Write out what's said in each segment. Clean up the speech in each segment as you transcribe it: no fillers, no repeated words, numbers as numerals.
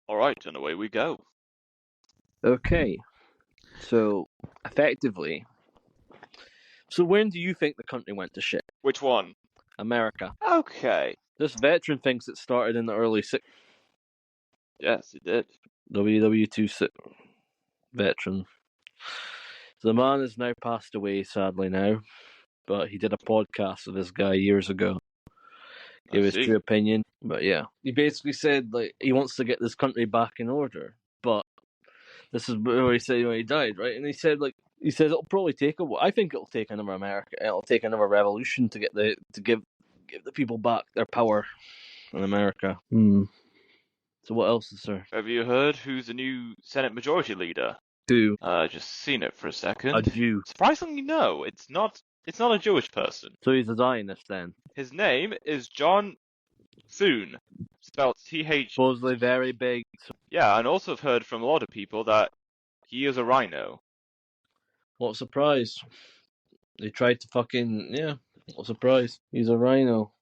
Alright, and away we go. Okay, so effectively, when do you think the country went to shit? Which one? America. Okay. This veteran thinks it started in the early 60s. Yes, it did. WW2 veteran. The man has now passed away, sadly now, but he did a podcast with this guy years ago. Gave his true opinion, but yeah, he basically said like he wants to get this country back in order, but this is where he said when he died, right? And he says it'll probably take a while. I think it'll take another revolution to give the people back their power in America. So what else is there? Have you heard who's the new Senate Majority Leader? Who? Just seen it for a second. A Jew. Surprisingly, no, it's not a Jewish person. So he's a Zionist then. His name is John Thune, spelled T-H. Supposedly very big. Yeah, and also I've heard from a lot of people that he is a rhino. What a surprise. They tried to what a surprise. He's a rhino.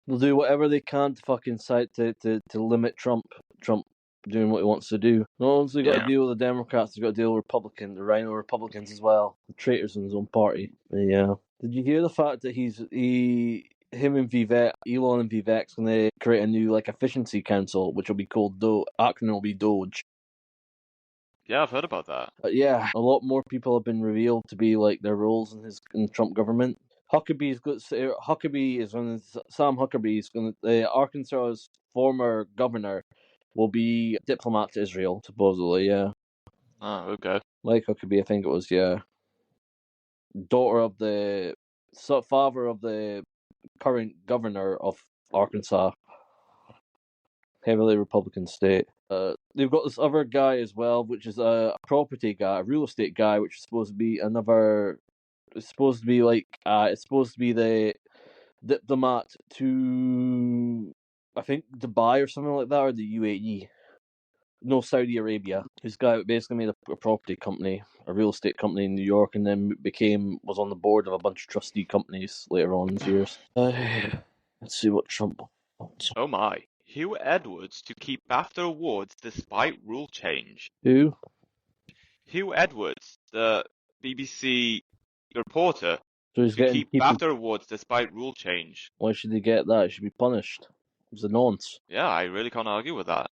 They'll do whatever they can to fucking to limit Trump doing what he wants to do. Not only has he got to deal with the Democrats, he's got to deal with the rhino Republicans as well. The traitors in his own party. Yeah. Did you hear the fact that him and Vivek, Elon and Vivek's going to create a new efficiency council, which will be called acronym will be Doge. Yeah, I've heard about that. Yeah, a lot more people have been revealed to be their roles in the Trump government. Sam Huckabee is going to Arkansas's former governor will be diplomat to Israel, supposedly. Yeah. Oh, okay. Huckabee, I think it was. Yeah. Father of the current governor of Arkansas, heavily Republican state. They've got this other guy as well, which is a property guy, a real estate guy, which is supposed to be another. It's supposed to be the diplomat to, I think, Dubai or something like that, or the UAE. No, Saudi Arabia. This guy basically made a property company, a real estate company in New York, and then was on the board of a bunch of trustee companies later on in his years. Let's see what Trump wants. Oh my. Hugh Edwards to keep BAFTA awards despite rule change. Who? Hugh Edwards, the BBC reporter, so he's to keep BAFTA awards despite rule change. Why should he get that? He should be punished. It's a nonce. Yeah, I really can't argue with that.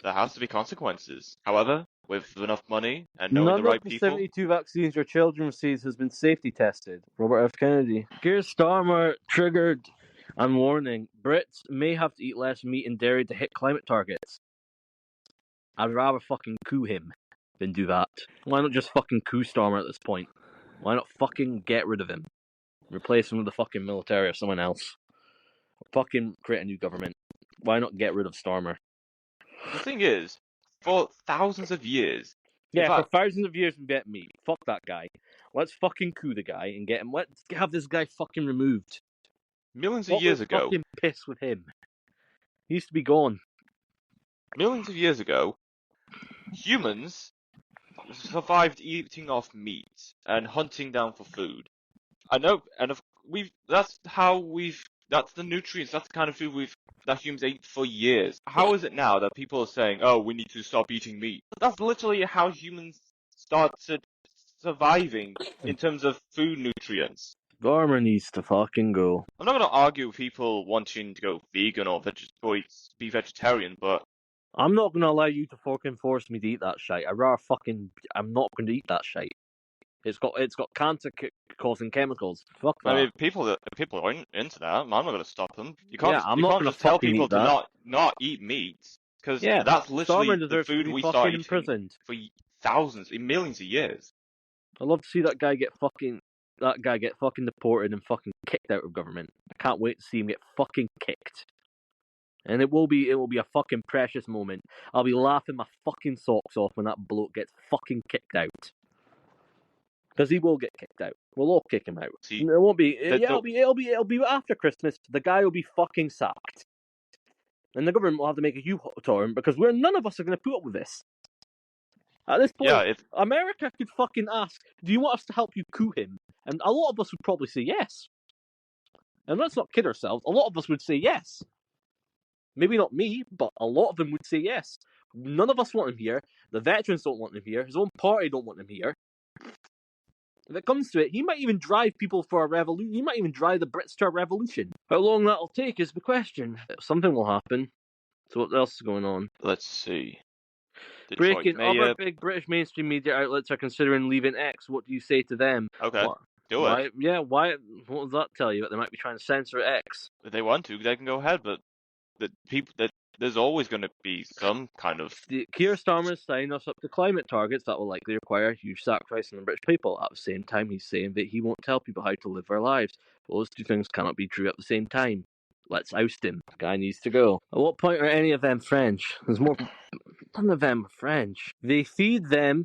There has to be consequences. However, with enough money and knowing the right people... None of the 72 vaccines your children receive has been safety tested. Robert F. Kennedy. Keir Starmer triggered and warning, Brits may have to eat less meat and dairy to hit climate targets. I'd rather fucking coup him than do that. Why not just fucking coup Starmer at this point? Why not fucking get rid of him? Replace him with the fucking military or someone else. Or fucking create a new government. Why not get rid of Starmer? The thing is, for thousands of years... Yeah, for thousands of years we get meat. Fuck that guy. Let's fucking coup the guy and get him. Let's have this guy fucking removed. Millions of years ago... fucking piss with him. He used to be gone. Millions of years ago, humans survived eating off meat and hunting down for food. I know, and that's the nutrients, that's the kind of food that humans ate for years. How is it now that people are saying, oh, we need to stop eating meat? That's literally how humans started surviving in terms of food nutrients. Starmer needs to fucking go. I'm not going to argue with people wanting to go vegan or be vegetarian, but... I'm not going to allow you to fucking force me to eat that shite. I'm not going to eat that shite. It's got cancer-causing chemicals. Fuck that. I mean, people are into that. I'm not going to stop them. You can't just tell people to not eat meat, because that's literally the food we started eating for thousands, millions of years. I'd love to see that guy get fucking deported and fucking kicked out of government. I can't wait to see him get fucking kicked. And it will be a fucking precious moment. I'll be laughing my fucking socks off when that bloke gets fucking kicked out. Because he will get kicked out. We'll all kick him out. It won't be. It'll be after Christmas. The guy will be fucking sacked, and the government will have to make a U-turn because none of us are going to put up with this. At this point, America could fucking ask, "Do you want us to help you coup him?" And a lot of us would probably say yes. And let's not kid ourselves. A lot of us would say yes. Maybe not me, but a lot of them would say yes. None of us want him here. The veterans don't want him here. His own party don't want him here. If it comes to it, he might even drive people for a revolution. He might even drive the Brits to a revolution. How long that'll take is the question. Something will happen. So what else is going on? Let's see. Detroit Breaking. mayor. Other big British mainstream media outlets are considering leaving X. What do you say to them? Okay, What? do Why? it. Yeah. Why? What does that tell you? That they might be trying to censor X. If they want to, they can go ahead. But there's always going to be some kind of. Keir Starmer is signing us up to climate targets that will likely require a huge sacrifice from the British people. At the same time, he's saying that he won't tell people how to live their lives. Well, those two things cannot be true at the same time. Let's oust him. The guy needs to go. At what point are any of them French? There's more. None of them are French. They feed them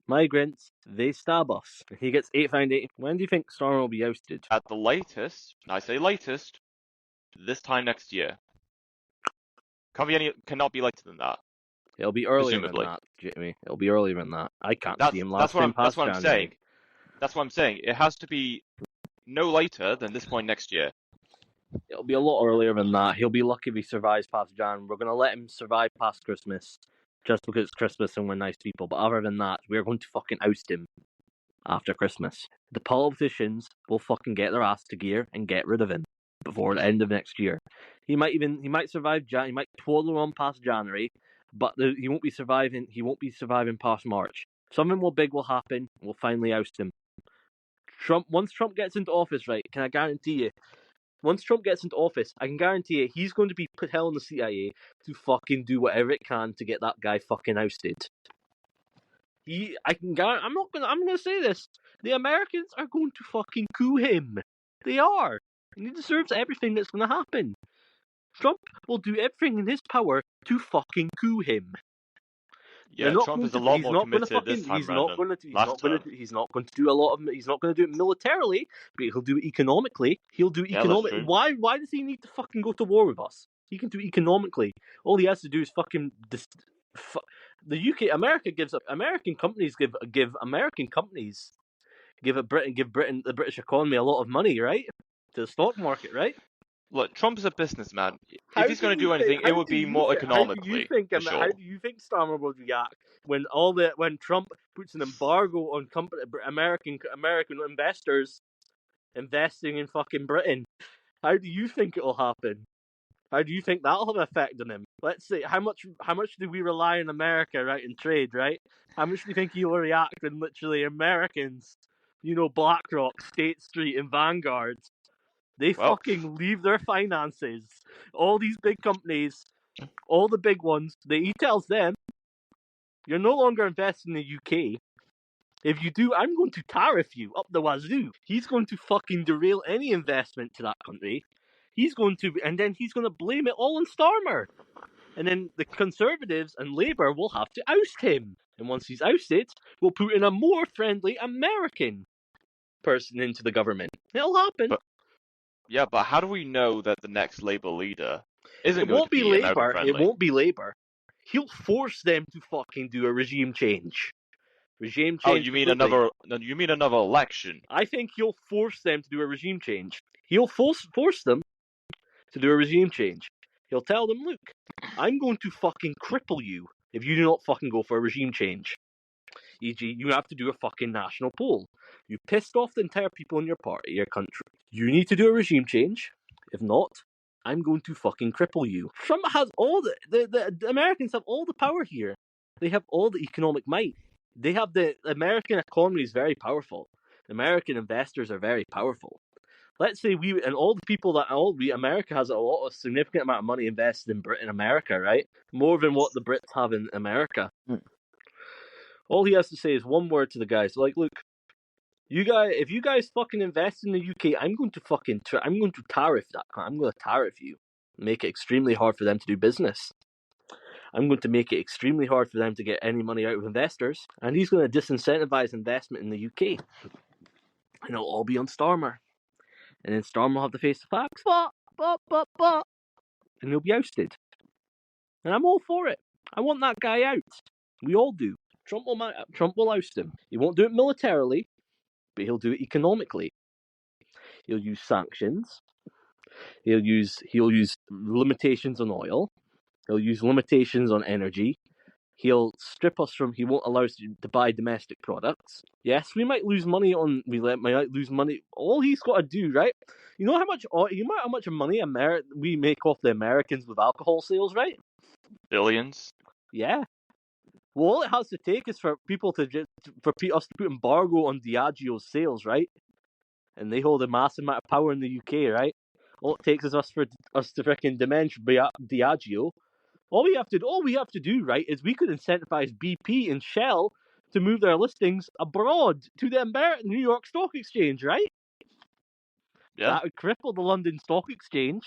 migrants. They stab us. He gets 8 When do you think Starmer will be ousted? At the latest, I say latest, this time next year. Cannot be later than that. It'll be earlier Presumably. than that, Jamie. It'll be earlier than that. I can't see him That's lasting past what I'm January. saying. That's what I'm saying. It has to be no later than this point next year. It'll be a lot earlier than that. He'll be lucky if he survives past Jan. We're going to let him survive past Christmas just because it's Christmas and we're nice people. But other than that, we're going to fucking oust him after Christmas. The politicians will fucking get their ass to gear and get rid of him before the end of next year. He might survive Jan. He might twaddle on past January, but he won't be surviving. He won't be surviving past March. Something more big will happen. We'll finally oust him. Once Trump gets into office, right? Can I guarantee you? Once Trump gets into office, I can guarantee you he's going to be telling the CIA to fucking do whatever it can to get that guy fucking ousted. I'm gonna say this. The Americans are going to fucking coup him. They are. And he deserves everything that's gonna happen. Trump will do everything in his power to fucking coup him. Yeah, Trump is a lot more committed this time He's not going to do a lot of. He's not going to do it militarily, but he'll do it economically. He'll do economic. That's true. Why does he need to fucking go to war with us? He can do it economically. All he has to do is fucking. The UK, America gives up. American companies give Britain the British economy a lot of money, right? To the stock market, right? Look, Trump is a businessman. If he's going to do anything, it would be more economically. How do you think Starmer would react when Trump puts an embargo on American investors investing in fucking Britain? How do you think it'll happen? How do you think that'll have an effect on him? Let's see, how much do we rely on America, right, in trade, right? How much do you think he'll react when literally Americans, BlackRock, State Street, and Vanguard, they fucking leave their finances. All these big companies, all the big ones, he tells them, you're no longer investing in the UK. If you do, I'm going to tariff you up the wazoo. He's going to fucking derail any investment to that country. And then he's going to blame it all on Starmer. And then the Conservatives and Labour will have to oust him. And once he's ousted, we'll put in a more friendly American person into the government. It'll happen. But how do we know that the next Labour leader isn't going to be Labour? American-friendly? It won't be Labour. He'll force them to fucking do a regime change. Oh, you mean another election? I think he'll force them to do a regime change. He'll force them to do a regime change. He'll tell them, look, I'm going to fucking cripple you if you do not fucking go for a regime change. E.g., you have to do a fucking national poll. You pissed off the entire people in your party, your country. You need to do a regime change. If not, I'm going to fucking cripple you. Trump has all the Americans have all the power here. They have all the economic might. The American economy is very powerful. American investors are very powerful. Let's say America has a significant amount of money invested in Britain, America, right? More than what the Brits have in America. All he has to say is one word to the guys, like, look, if you guys fucking invest in the UK, I'm going to tariff that. I'm going to tariff you, make it extremely hard for them to do business. I'm going to make it extremely hard for them to get any money out of investors, and he's going to disincentivize investment in the UK, and it'll all be on Starmer. And then Starmer will have to face the facts, and he'll be ousted. And I'm all for it. I want that guy out. We all do. Trump will oust him. He won't do it militarily, but he'll do it economically. He'll use sanctions. He'll use limitations on oil. He'll use limitations on energy. He'll strip us from. He won't allow us to buy domestic products. Yes, we might lose money on. Might lose money. All he's got to do, right? You know how much? You know how much money we make off the Americans with alcohol sales, right? Billions. Yeah. Well, all it has to take is for people to us to put embargo on Diageo's sales, right? And they hold a massive amount of power in the UK, right? All it takes is us to freaking diminish Diageo. All we have to do, right, is we could incentivize BP and Shell to move their listings abroad to the New York Stock Exchange, right? Yeah. That would cripple the London Stock Exchange.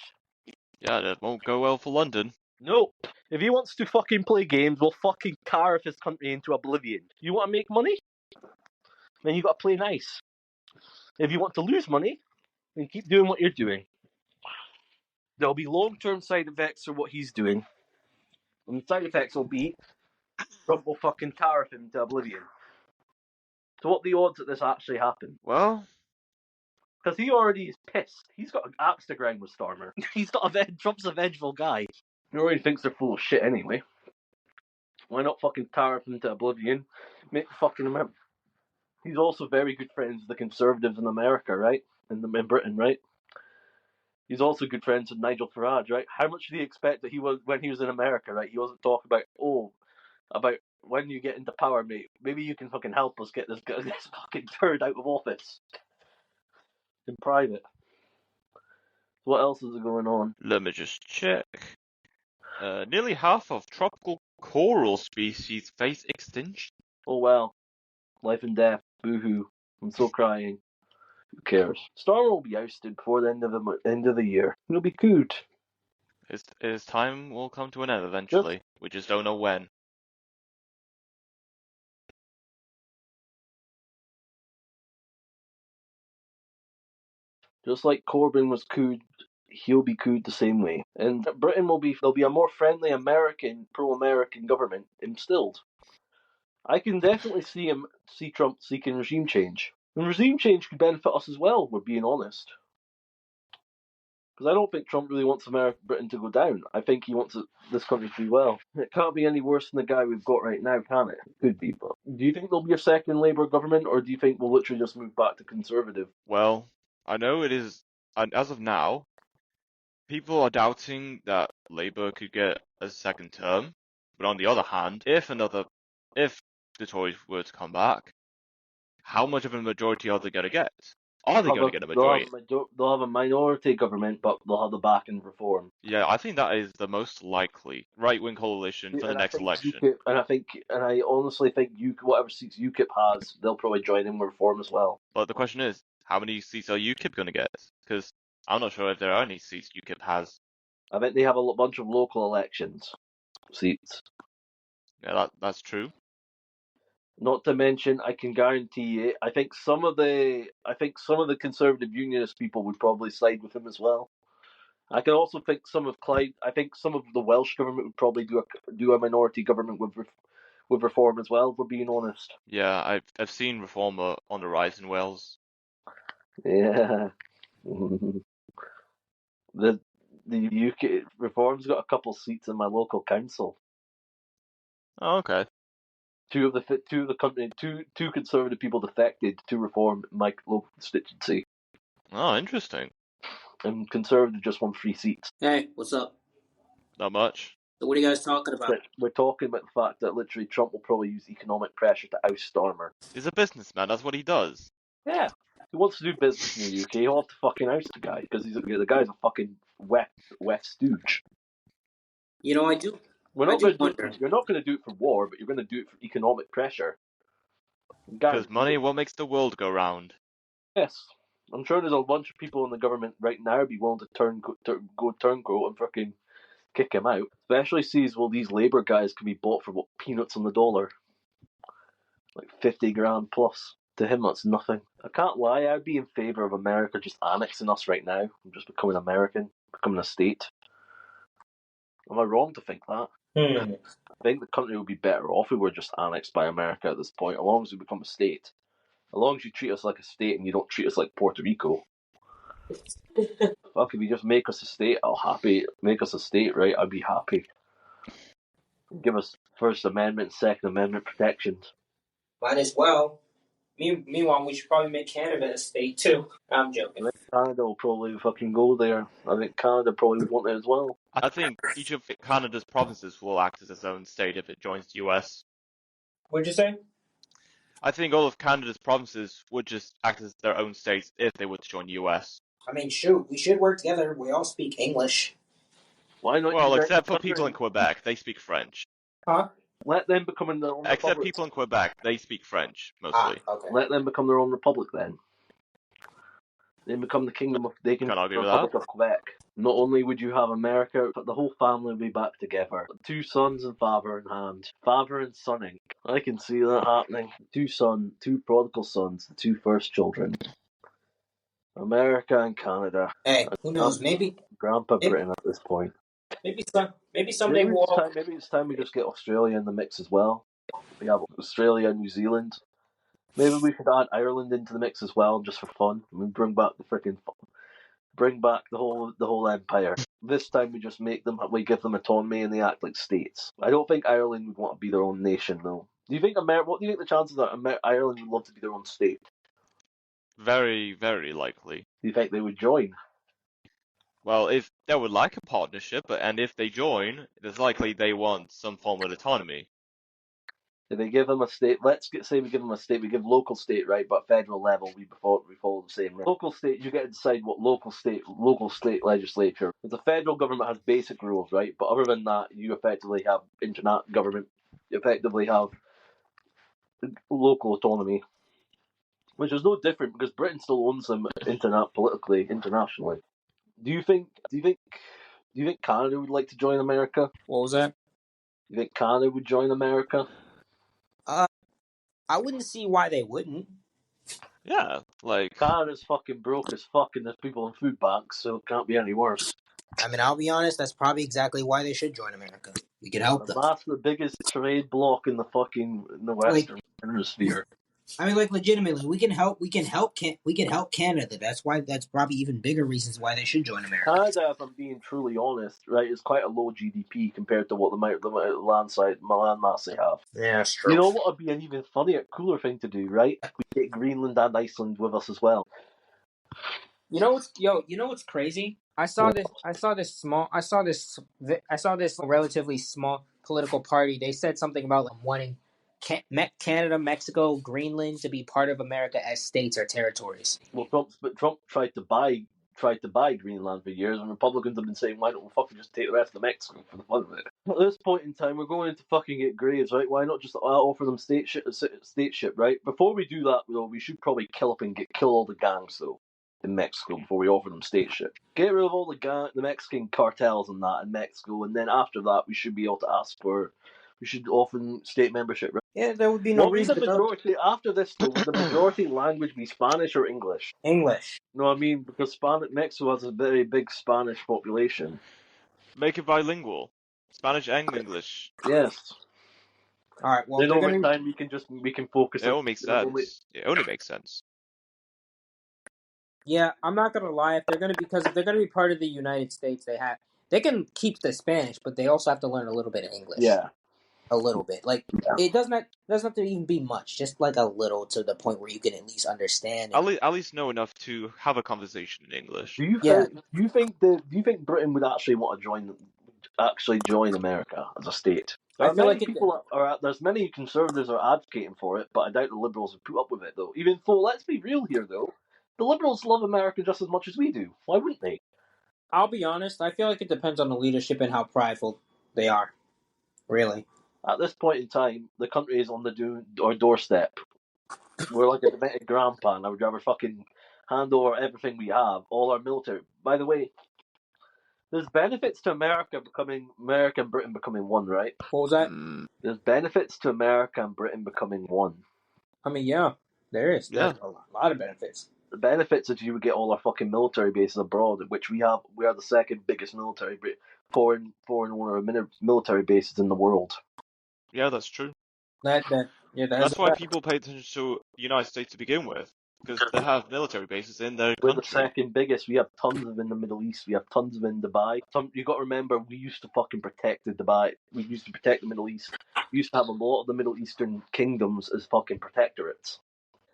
Yeah, that won't go well for London. No. If he wants to fucking play games, we'll fucking tariff his country into oblivion. You want to make money? Then you got to play nice. If you want to lose money, then keep doing what you're doing. There'll be long-term side effects for what he's doing. And the side effects will be Trump will fucking tariff him to oblivion. So what are the odds that this actually happens? Well, because he already is pissed. He's got an axe to grind with Starmer. He's not Trump's a vengeful guy. He already thinks they're full of shit anyway. Why not fucking tariff him to oblivion? Make fucking him out. He's also very good friends with the Conservatives in America, right? In Britain, right? He's also good friends with Nigel Farage, right? How much did he expect that he was when he was in America, right? He wasn't talking about when you get into power, mate. Maybe you can fucking help us get this fucking turd out of office in private. What else is going on? let me just check. Nearly half of tropical coral species face extinction. Oh well, life and death. Boo-hoo. I'm so crying. Who cares? Starmer will be ousted before the end of the year. He'll be good. His time will come to an end eventually. Yep. We just don't know when. Just like Corbyn was cooed, he'll be cooed the same way. And Britain there'll be a more friendly pro-American government instilled. I can definitely see Trump seeking regime change. And regime change could benefit us as well, we're being honest. Because I don't think Trump really wants Britain to go down. I think he wants this country to do well. It can't be any worse than the guy we've got right now, can it? It could be, but do you think there'll be a second Labour government, or do you think we'll literally just move back to Conservative? Well, I know it is, and as of now, people are doubting that Labour could get a second term. But on the other hand, if the Tories were to come back, how much of a majority are they going to get? Are they going to get a majority? They'll have a minority government, but they'll have the backing of Reform. Yeah, I think that is the most likely right-wing coalition for the next election. I honestly think whatever seats UKIP has, they'll probably join in with Reform as well. But the question is, how many seats are UKIP going to get? Because I'm not sure if there are any seats UKIP has. I think they have a bunch of local elections seats. Yeah, that's true. Not to mention, I can guarantee you, I think some of the Conservative Unionist people would probably side with him as well. I can also think some of the Welsh government would probably do a minority government with Reform as well. If we're being honest. Yeah, I've seen Reform on the rise in Wales. Yeah. the UK Reform's got a couple seats in my local council. Oh, okay. Two Conservative people defected to Reform in my local constituency. Oh, interesting. And Conservative just won 3 seats. Hey, what's up? Not much. So what are you guys talking about? We're talking about the fact that literally Trump will probably use economic pressure to oust Starmer. He's a businessman. That's what he does. Yeah. He wants to do business in the UK. He'll have to fucking oust the guy because the guy's a fucking wet stooge. You know, I do. You're not going to do it for war, but you're going to do it for economic pressure. Because money, what makes the world go round? Yes. I'm sure there's a bunch of people in the government right now be willing to go turncoat and fucking kick him out. Especially sees, well, these Labour guys can be bought for peanuts on the dollar. Like 50 grand plus. To him, that's nothing. I can't lie, I'd be in favour of America just annexing us right now. And just becoming American. Becoming a state. Am I wrong to think that? I think the country would be better off if we were just annexed by America at this point, as long as we become a state. As long as you treat us like a state and you don't treat us like Puerto Rico. Fuck, if you just make us a state, make us a state, right? I'd be happy. Give us First Amendment, Second Amendment protections. Might as well. Meanwhile, we should probably make Canada a state too. I'm joking. I think Canada will probably fucking go there. I think Canada probably would want it as well. I think each of Canada's provinces will act as its own state if it joins the US. What'd you say? I think all of Canada's provinces would just act as their own states if they were to join the US. I mean, shoot, we should work together. We all speak English. Why not? Well, unite except the for people in country? Quebec, they speak French. Huh? Let them become their own Except republic. people in Quebec, they speak French, mostly. Okay. Let them become their own republic then. They become the kingdom of. They can Can't argue with Republic that. of Quebec. Not only would you have America, but the whole family would be back together. 2 sons and father in hand. Father and sonning. I can see that happening. 2 prodigal sons, the 2 first children. America and Canada. Hey, who knows? Maybe Grandpa Britain at this point. maybe someday Maybe we'll all... it's time we just get Australia in the mix as well. We have Australia and New Zealand. Maybe we could add Ireland into the mix as well, just for fun. I mean, bring back the whole empire. This time we give them autonomy and they act like states. I don't think Ireland would want to be their own nation though. What do you think the chances are Ireland would love to be their own state? Very, very likely. Do you think they would join? Well, if they would like a partnership, and if they join, it's likely they want some form of autonomy. If they give them a state, say we give them a state, we give local state, right? But federal level, we follow the same. Right? Local state, you get to decide what local state legislature. The federal government has basic rules, right? But other than that, you effectively have government. You effectively have local autonomy, which is no different because Britain still owns them politically, internationally. Do you think Canada would like to join America? What was that? Do you think Canada would join America? I wouldn't see why they wouldn't. Yeah, like... Canada's fucking broke as fuck and there's people in food banks, so it can't be any worse. I mean, I'll be honest, that's probably exactly why they should join America. We could help them. That's the biggest trade block in the Western Hemisphere. I mean, like, legitimately, we can help Canada. That's probably even bigger reasons why they should join America. Canada, if I'm being truly honest, right, is quite a low GDP compared to what the land mass they have. Yeah, that's true. You know what would be an even funnier, cooler thing to do, right? We get Greenland and Iceland with us as well. You know what's crazy? I saw this relatively small political party. They said something about wanting Canada, Mexico, Greenland to be part of America as states or territories. Well, Trump tried to buy Greenland for years, and Republicans have been saying, why don't we fucking just take the rest of Mexico for the fun of it? At this point in time, we're going into fucking get graves, right? Why not just offer them stateship, right? Before we do that, though, we should probably kill all the gangs, though, in Mexico before we offer them stateship. Get rid of all the Mexican cartels and that in Mexico, and then after that, we should be able to we should offer them state membership, right? Yeah, there would be no reason the majority after this though? Would the majority language be Spanish or English? English. No, I mean because Mexico has a very big Spanish population. Make it bilingual. Spanish and English. Yes. All right. Well, then over time we can focus. It all makes sense. It only makes sense. Yeah, I'm not gonna lie. If they're gonna be part of the United States, they can keep the Spanish, but they also have to learn a little bit of English. Yeah. A little bit. Like it doesn't have to even be much, just like a little to the point where you can at least understand. At least know enough to have a conversation in English. Do you think Britain would actually want to join America as a state? I feel like there's many conservatives are advocating for it, but I doubt the liberals would put up with it though. Even though, let's be real here though, the liberals love America just as much as we do. Why wouldn't they? I'll be honest. I feel like it depends on the leadership and how prideful they are. Really. At this point in time, the country is on our doorstep. We're like a demented grandpa, and I would rather fucking hand over everything we have, all our military. By the way, there's benefits to America and Britain becoming one, right? What was that? There's benefits to America and Britain becoming one. I mean, yeah, there is. Yeah. There's a lot of benefits. The benefits is you would get all our fucking military bases abroad, which we have. We are the second biggest foreign owner of military bases in the world. Yeah, that's true. That's why people pay attention to the United States to begin with. because they have military bases in their We're the country. second biggest. We have tons of in the Middle East. We have tons of in Dubai. You got to remember, we used to fucking protect the Dubai. We used to protect the Middle East. We used to have a lot of the Middle Eastern kingdoms as fucking protectorates.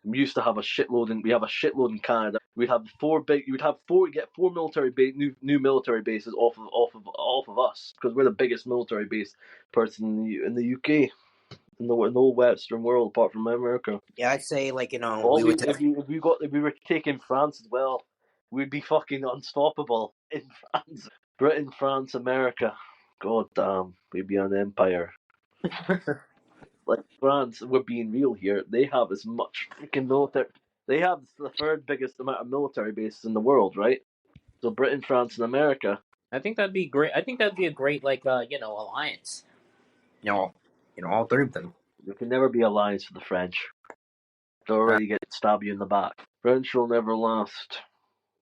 We used to have a shitload in. We have a shitload in Canada. We'd have four big. You would have four. Get four new military bases off of us because we're the biggest military base person in the UK in the whole Western world apart from America. Yeah, I'd say like If we were taking France as well, we'd be fucking unstoppable in France. Britain, France, America. God damn, we'd be an empire. Like France, we're being real here. They have as much freaking military. They have the third biggest amount of military bases in the world, right? So Britain, France, and America. I think that'd be great. I think that'd be a great alliance. All three of them. There can never be alliance with the French. They'll already get stab you in the back. French will never last.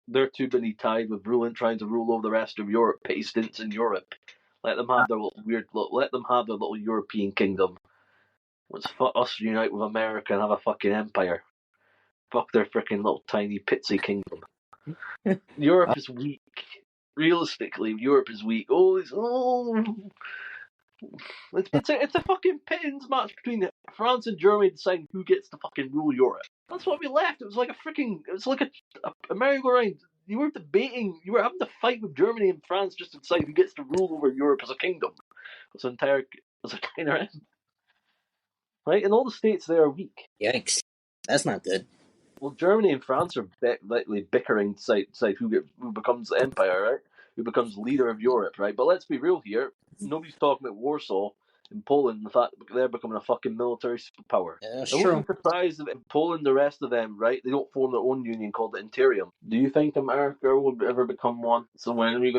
They're too busy tied with trying to rule over the rest of Europe, pay stints in Europe. Let them have their little European kingdom. Let's fuck us unite with America and have a fucking empire. Fuck their freaking little tiny pitsy kingdom. Europe is weak. Realistically, Europe is weak. It's a fucking pittance match between France and Germany deciding who gets to fucking rule Europe. That's what we left. It was like a merry-go-round. You were debating. You were having to fight with Germany and France just to decide who gets to rule over Europe as a kingdom. As an entire right? And all the states there are weak. Yikes, that's not good. Well, Germany and France are likely bickering to decide who becomes the empire, right? Who becomes leader of Europe, right? But let's be real here. Nobody's talking about Warsaw and Poland, the fact that they're becoming a fucking military superpower. Yeah, that's I true. wouldn't be surprised if Poland, the rest of them, right, they don't form their own union called the Interium. Do you think America will ever become one? So when are you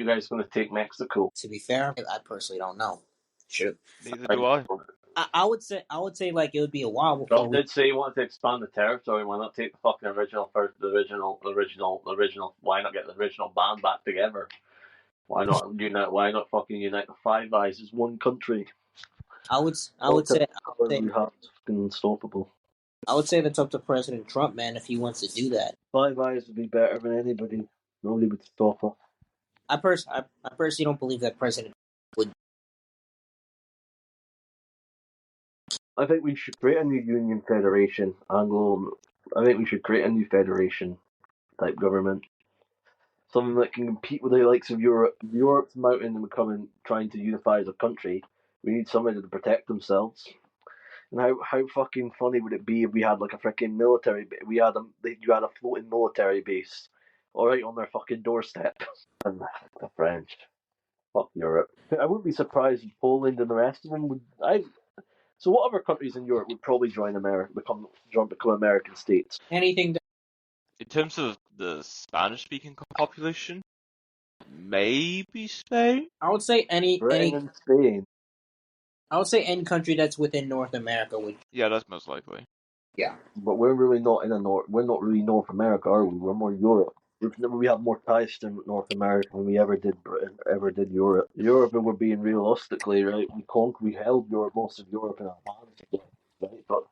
guys going to take Mexico? To be fair, I personally don't know. Sure. Neither do I. I would say like it would be a while before Trump did say he wanted to expand the territory. Why not take the fucking original? Why not get the original band back together? Why not fucking unite the Five Eyes as one country? I would say unstoppable. I would say that's up to President Trump, man, if he wants to do that. Five Eyes would be better than anybody. Nobody would stop us. I personally don't believe that President would. I think we should create a new union federation. I think we should create a new federation type government. Something that can compete with the likes of Europe. If Europe's mountain and becoming trying to unify as a country, we need somebody to protect themselves. And how fucking funny would it be if we had like a freaking military? You had a floating military base, all right, on their fucking doorstep. And the French, fuck Europe. I wouldn't be surprised if Poland and the rest of them would. So what other countries in Europe would probably join America, become American states? Anything that, In terms of the Spanish-speaking population, maybe Spain. I would say Britain and Spain. I would say any country that's within North America would. Yeah, that's most likely. Yeah. But we're really not We're not really North America, are we? We're more Europe. We have more ties to North America than we ever did Britain, ever did Europe. Europe, if we're being realistically, right, we held Europe, most of Europe in our hands, right? But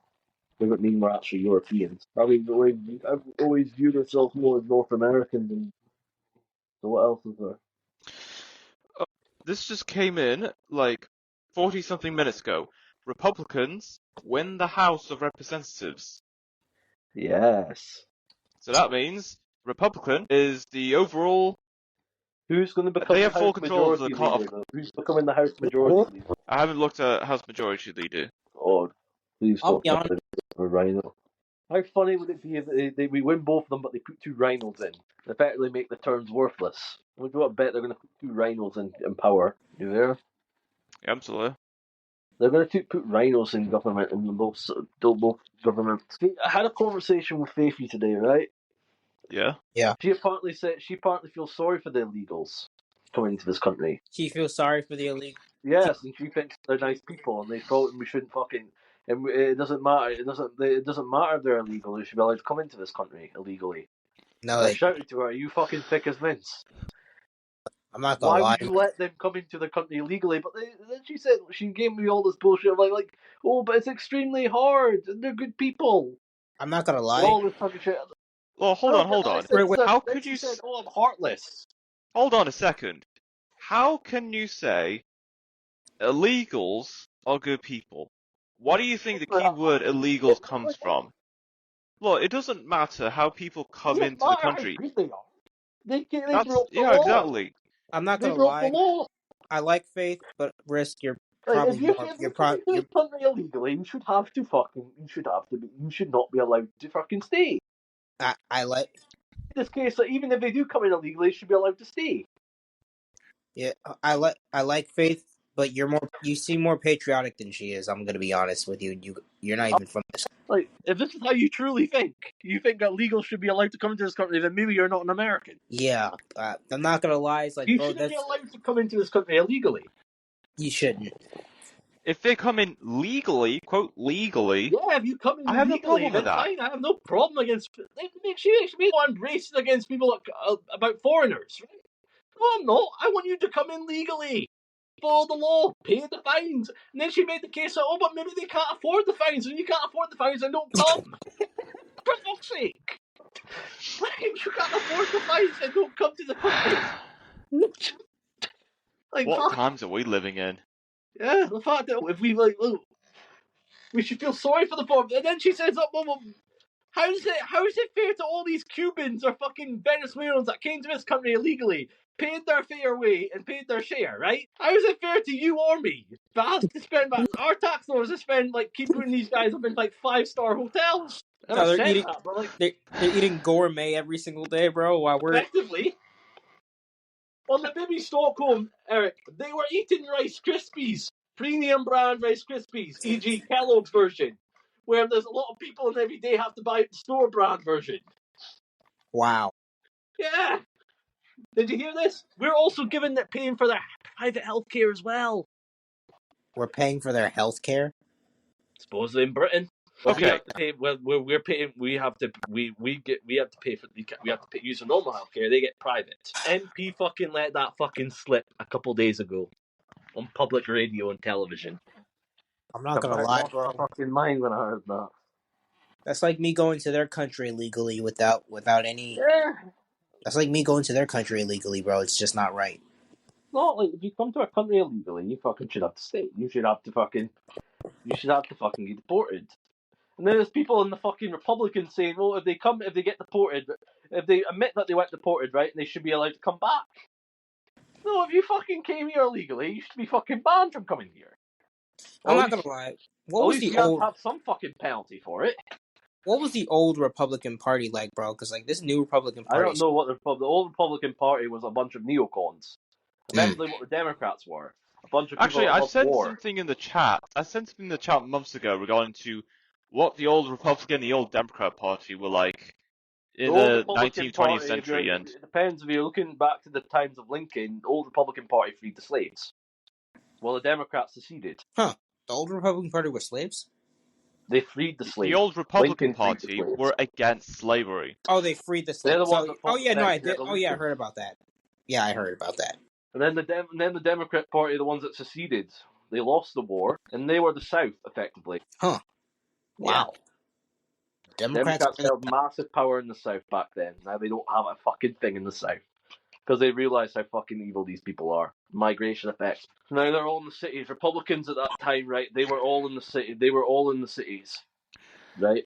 doesn't mean we're actually Europeans. I've always viewed ourselves more as North American than. So what else is there? This just came in like 40-something minutes ago. Republicans win the House of Representatives. Yes. So that means Republican is the overall. Who's going to become They the have full House control of Majority the Leader? Though? Who's becoming the House Majority Leader? I haven't looked at House Majority Leader. Oh, please I'll don't be honest. for Rhino. How funny would it be if we win both of them, but they put two rhinos in? Effectively make the terms worthless. Would you bet they're going to put two rhinos in power? You there? Yeah, absolutely. They're going to put rhinos in government in both governments. I had a conversation with Faithy today, right? Yeah. Yeah. She apparently feels sorry for the illegals coming into this country. She feels sorry for the illegal. Yes, and she thinks they're nice people, and we shouldn't fucking. And it doesn't matter. It doesn't matter if they're illegal. They should be allowed to come into this country illegally. No, I shouted to her, "Are you fucking thick as mince? I'm not gonna Why lie. would you let them come into the country illegally?" But then she gave me all this bullshit like, oh, but it's extremely hard, and they're good people. I'm not gonna And lie. all this fucking shit. Well, hold on. How could you? She said, "Oh, I'm heartless." Hold on a second. How can you say illegals are good people? What do you think the key word illegals comes from? Look, it doesn't matter how people It come doesn't into the matter how country. good they are. They That's broke the yeah, law. exactly. I'm not They gonna broke the lie. law. I like Faith, but Risk, you're Like, probably more. if you come into this country illegally, you should not be allowed to fucking stay. I like. In this case, even if they do come in illegally, they should be allowed to stay. Yeah, I like Faith, but you seem more patriotic than she is. I'm gonna be honest with you. You're not even from this. Like, if this is how you truly think, you think that illegals should be allowed to come into this country, then maybe you're not an American. Yeah, I'm not gonna lie. It's like, You bro, shouldn't be that's allowed to come into this country illegally. you shouldn't. If they come in legally, quote legally, Yeah, if you come in I have no illegally, problem with then that. fine. I have no problem against. She makes me want racist against people about foreigners. Right? No, I'm not. I want you to come in legally. Follow the law, pay the fines. And then she made the case that, oh, but maybe they can't afford the fines, and you can't afford the fines, and don't come. For fuck's sake. Like, you can't afford the fines, and don't come to the country. Like, What fuck. times are we living in? Yeah, the fact that if we, like, look, we should feel sorry for the poor. And then she says, oh, well, how is it fair to all these Cubans or fucking Venezuelans that came to this country illegally, paid their fair way and paid their share, right? How is it fair to you or me that has to spend our tax dollars to spend like keeping these guys up in like 5-star hotels? I No, never said that, but like they're eating gourmet every single day, bro. While we're effectively. On the Bibby Stockholm, Eric, they were eating Rice Krispies, premium brand Rice Krispies, e.g. Kellogg's version, where there's a lot of people and every day have to buy the store brand version. wow, Yeah. Did you hear this? We're also paying for their private healthcare as well. we're paying for their health care. Supposedly in Britain. Okay. We have to pay. Well, we're paying. We have to pay for. We have to pay, use their normal healthcare. They get private. MP fucking let that fucking slip a couple days ago on public radio and television. I'm not gonna I lie, lost my bro. fucking mind when I heard that. That's like me going to their country illegally without any. Yeah. That's like me going to their country illegally, bro. It's just not right. Not like if you come to a country illegally, you fucking should have to stay. You should have to fucking get deported. And then there's people in the fucking Republicans saying, well, if they get deported, if they admit that they went deported, right, they should be allowed to come back. No, if you fucking came here illegally, you should be fucking banned from coming here. I'm not gonna lie. At least you have to have some fucking penalty for it. What was the old Republican Party like, bro? Because like this new Republican I Party. don't know what the old Republican Party was a bunch of neocons. Eventually, what the Democrats were. A bunch of people Actually, that I loved sent war. something in the chat. I sent something in the chat months ago regarding to what the old Republican and the old Democrat Party were like in The old the Republican 19th, 20th Party, century. And it depends if you're looking back to the times of Lincoln, the old Republican Party freed the slaves. Well, the Democrats seceded. Huh? The old Republican Party were slaves? They freed the slaves. the old Republican Lincoln freed the Party slaves. were against slavery. Oh, they freed the They're the slaves. ones So, that fought yeah, no, I the did. Oh, yeah, I revolution. heard about that. Yeah, I heard about that. And then the Democrat Party, the ones that seceded, they lost the war, and they were the South, effectively. Huh? Wow. Yeah. Democrats held massive power in the South back then. Now they don't have a fucking thing in the South. Because they realize how fucking evil these people are. Migration effects. Now they're all in the cities. Republicans at that time, right? They were all in the city. They were all in the cities, right?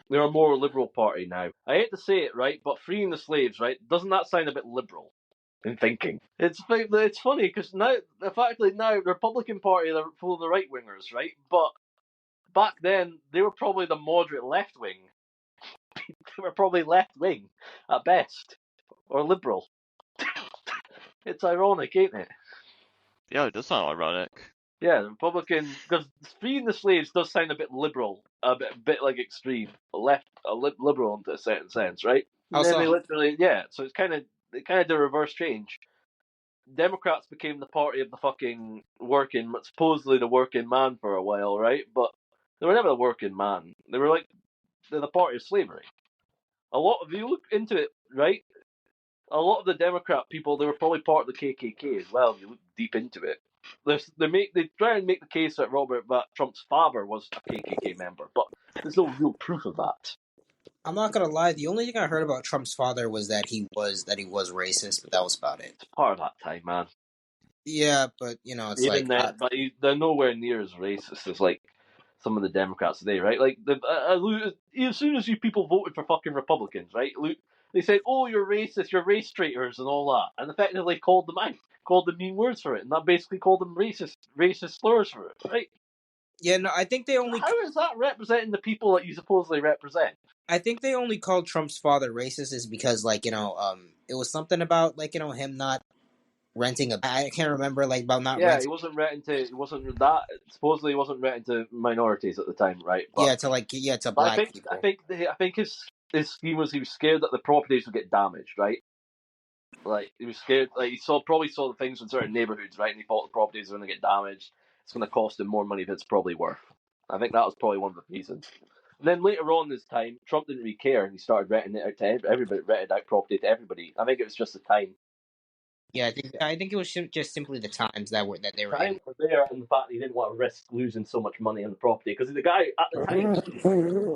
They're a more liberal party now. I hate to say it, right? But freeing the slaves, right? Doesn't that sound a bit liberal in thinking? It's funny because now, the fact that now the Republican Party are full of the right wingers, right? But back then they were probably the moderate left wing. They were probably left wing at best, or liberal. It's ironic, ain't it? Yeah, it does sound ironic. Yeah, the Republican, because freeing the slaves does sound a bit liberal, a bit like extreme, liberal in a certain sense, right? And then they literally, so it's kind of the reverse change. Democrats became the party of the fucking supposedly the working man for a while, right? But they were never the working man. They're the party of slavery. If you look into it, right? A lot of the Democrat people, they were probably part of the KKK as well. If you look deep into it, they try and make the case that Trump's father was a KKK member, but There's no real proof of that. I'm not gonna lie. The only thing I heard about Trump's father was that he was racist, but that was about it. It's part of that time, man. Yeah, but it's Even like then, but they're nowhere near as racist as like some of the Democrats today, right? Like as soon as you people voted for fucking Republicans, right? They said, "Oh, you're racist, you're race traitors, and all that," and effectively called them mean words for it, and that basically called them racist slurs for it, right? yeah. No, I think they only. How is that representing the people that you supposedly represent? I think they only called Trump's father racist is because it was something about him not renting a. I can't remember about not Yeah, renting. he wasn't renting to. He wasn't that. Supposedly, he wasn't renting to minorities at the time, right? Yeah, to But black I people. think his scheme was he was scared that the properties would get damaged, right? Like he was scared. Like probably saw the things in certain neighborhoods, right? And he thought the properties are going to get damaged. It's going to cost him more money than it's probably worth. I think that was probably one of the reasons. And then later on this time, Trump didn't really care, and he started renting it out to everybody, rented out property to everybody. I think it was just the time. Yeah, I think it was just simply the times that they were in. Time was there, and the fact that he didn't want to risk losing so much money on the property because the guy at the time,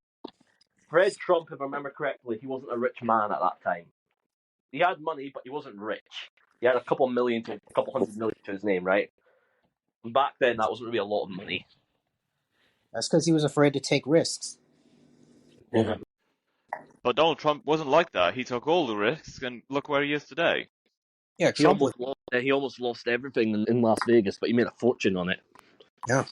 Fred Trump, if I remember correctly, he wasn't a rich man at that time. He had money, but he wasn't rich. He had a couple hundred million to his name, right? And back then, that wasn't really a lot of money. That's because he was afraid to take risks. Yeah. But Donald Trump wasn't like that. He took all the risks, and look where he is today. Yeah, He almost lost everything in Las Vegas, but he made a fortune on it. Yeah.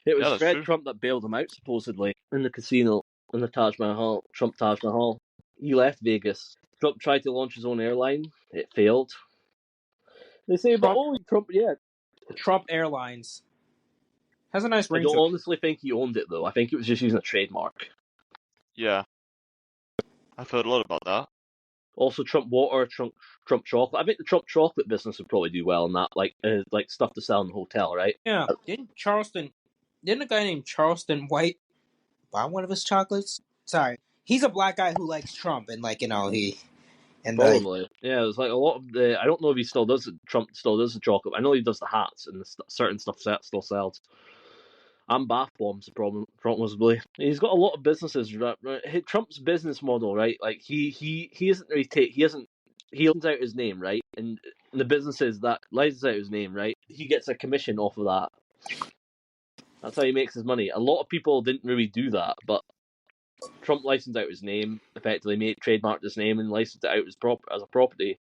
It was Yeah, that's Fred true. Trump that bailed him out, supposedly, in the casino, in the Taj Mahal, Trump Taj Mahal. He left Vegas. Trump tried to launch his own airline. It failed. They say, but Trump, yeah. Trump Airlines has a nice I ring don't to it. honestly think he owned it, though. I think it was just using a trademark. Yeah. I've heard a lot about that. Also, Trump water, Trump chocolate. I think the Trump chocolate business would probably do well in that, like stuff to sell in the hotel, right? Yeah, didn't a guy named Charleston White buy one of his chocolates? Sorry, he's a black guy who likes Trump, and he and Probably. Yeah, there's like a lot of the. I don't know if he still does it. Trump still does the chocolate. I know he does the hats and certain stuff still sells. And bath bombs, the problem, probably. He's got a lot of businesses. Right? Trump's business model, right? Like he isn't really he licenses out his name, right? And the businesses that license out his name, right? He gets a commission off of that. That's how he makes his money. A lot of people didn't really do that, but Trump licensed out his name, effectively trademarked his name and licensed it out as a property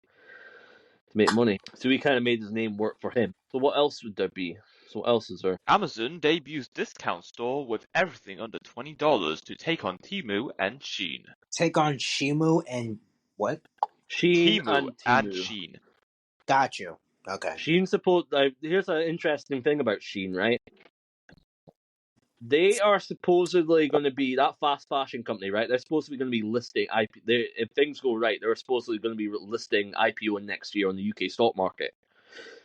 to make money. So he kind of made his name work for him. So what else would there be? So what else is there? Amazon debuts discount store with everything under $20 to take on Temu and Shein. take on Shimu and what? Shein Temu and Shein. Got you. Okay. Shein here's an interesting thing about Shein, right? They are supposedly going to be that fast fashion company, right? They're supposed to be going to be listing if things go right, they're supposedly going to be listing IPO next year on the UK stock market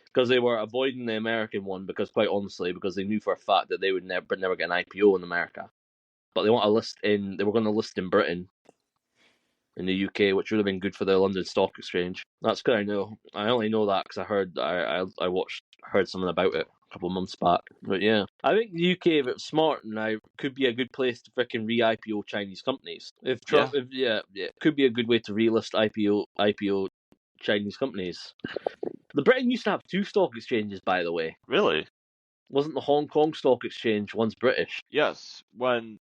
because they were avoiding the American one because, quite honestly, because they knew for a fact that they would never get an IPO in America. But they want to list they were going to list in Britain, in the UK, which would have been good for the London Stock Exchange. That's good. I know. I only know that because I heard something about it a couple of months back. But yeah, I think the UK, if it's smart now, could be a good place to freaking re-IPO Chinese companies. If Trump, it could be a good way to relist IPO Chinese companies. The Britain used to have two stock exchanges, by the way. Really? Wasn't the Hong Kong Stock Exchange once British? Yes, when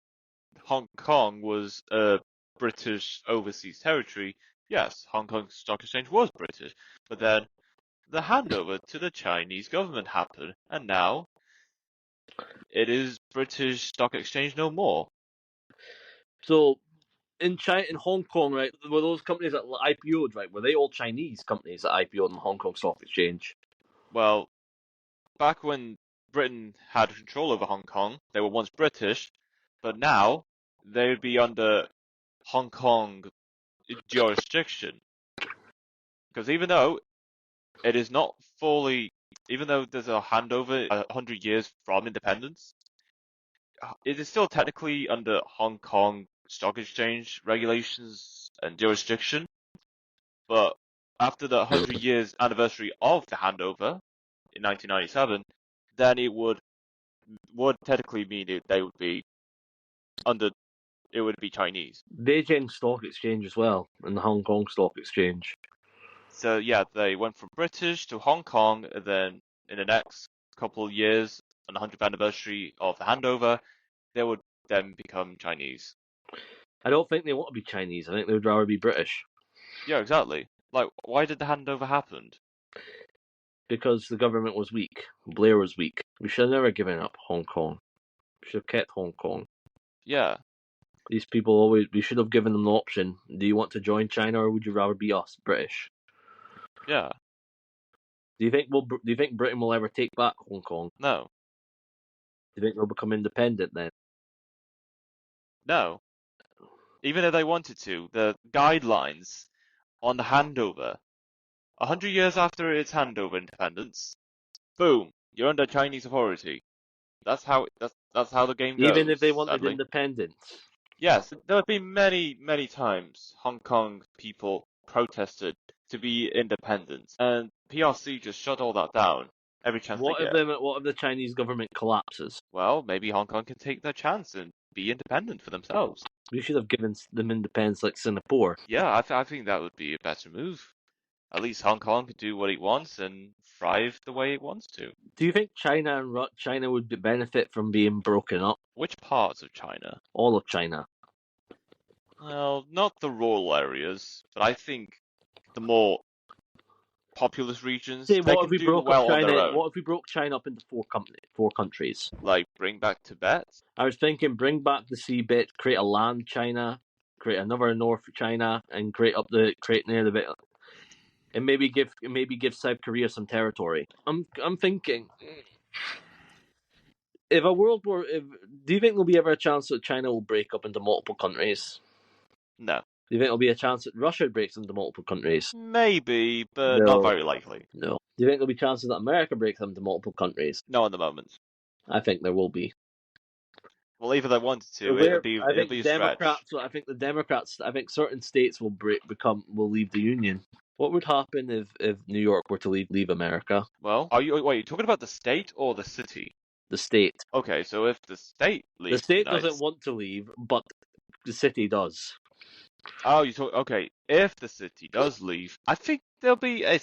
Hong Kong was a British overseas territory, yes, Hong Kong Stock Exchange was British. But then the handover to the Chinese government happened, and now it is British Stock Exchange no more. So in Hong Kong, right, were those companies that IPO'd, right, were they all Chinese companies that IPO'd on the Hong Kong Stock Exchange? Well, back when Britain had control over Hong Kong, they were once British, but now they would be under Hong Kong jurisdiction. Because even though it is not fully, even though there's a handover 100 years from independence, it is still technically under Hong Kong Stock Exchange regulations and jurisdiction. But after the 100 years anniversary of the handover in 1997, then it would technically mean they would be under it would be Chinese. Beijing Stock Exchange as well, and the Hong Kong Stock Exchange. So yeah, they went from British to Hong Kong, and then in the next couple of years, on the 100th anniversary of the handover, they would then become Chinese. I don't think they want to be Chinese. I think they would rather be British. Yeah, exactly. Like, why did the handover happen? Because the government was weak. Blair was weak. We should have never given up Hong Kong. We should have kept Hong Kong. Yeah. These people we should have given them the option. Do you want to join China or would you rather be us, British? Yeah. Do you think Britain will ever take back Hong Kong? No. Do you think they'll become independent then? No. Even if they wanted to, the guidelines on the handover, 100 years after its handover independence, boom, you're under Chinese authority. That's how the game goes. Even if they wanted sadly. independence. Yes, there have been many, many times Hong Kong people protested to be independent, and PRC just shut all that down every chance What they if get. what if the Chinese government collapses? Well, maybe Hong Kong can take their chance and be independent for themselves. We should have given them independence like Singapore. Yeah, I think that would be a better move. At least Hong Kong could do what it wants and thrive the way it wants to. Do you think China would benefit from being broken up? Which parts of China? All of China. Well, not the rural areas, but I think the more populous regions, Say, they what can if we do broke well up on their China? own. What if we broke China up into four countries? Like, bring back Tibet? I was thinking, bring back the sea bit, create a land China, create another North China, and create near the bit, and maybe give South Korea some territory. I'm thinking, if a world war, do you think there'll be ever a chance that China will break up into multiple countries? No. Do you think there'll be a chance that Russia breaks into multiple countries? Maybe, but No. not very likely. No. Do you think there'll be chances that America breaks into multiple countries? No, at the moment. I think there will be. Well, even if they wanted to, it'll be a stretch. I think the Democrats. I think certain states will leave the union. What would happen if New York were to leave America? Well, are you talking about the state or the city? The state. Okay, so if the state leaves, The state doesn't want to leave, but the city does. Oh, okay. If the city does leave, I think there'll be a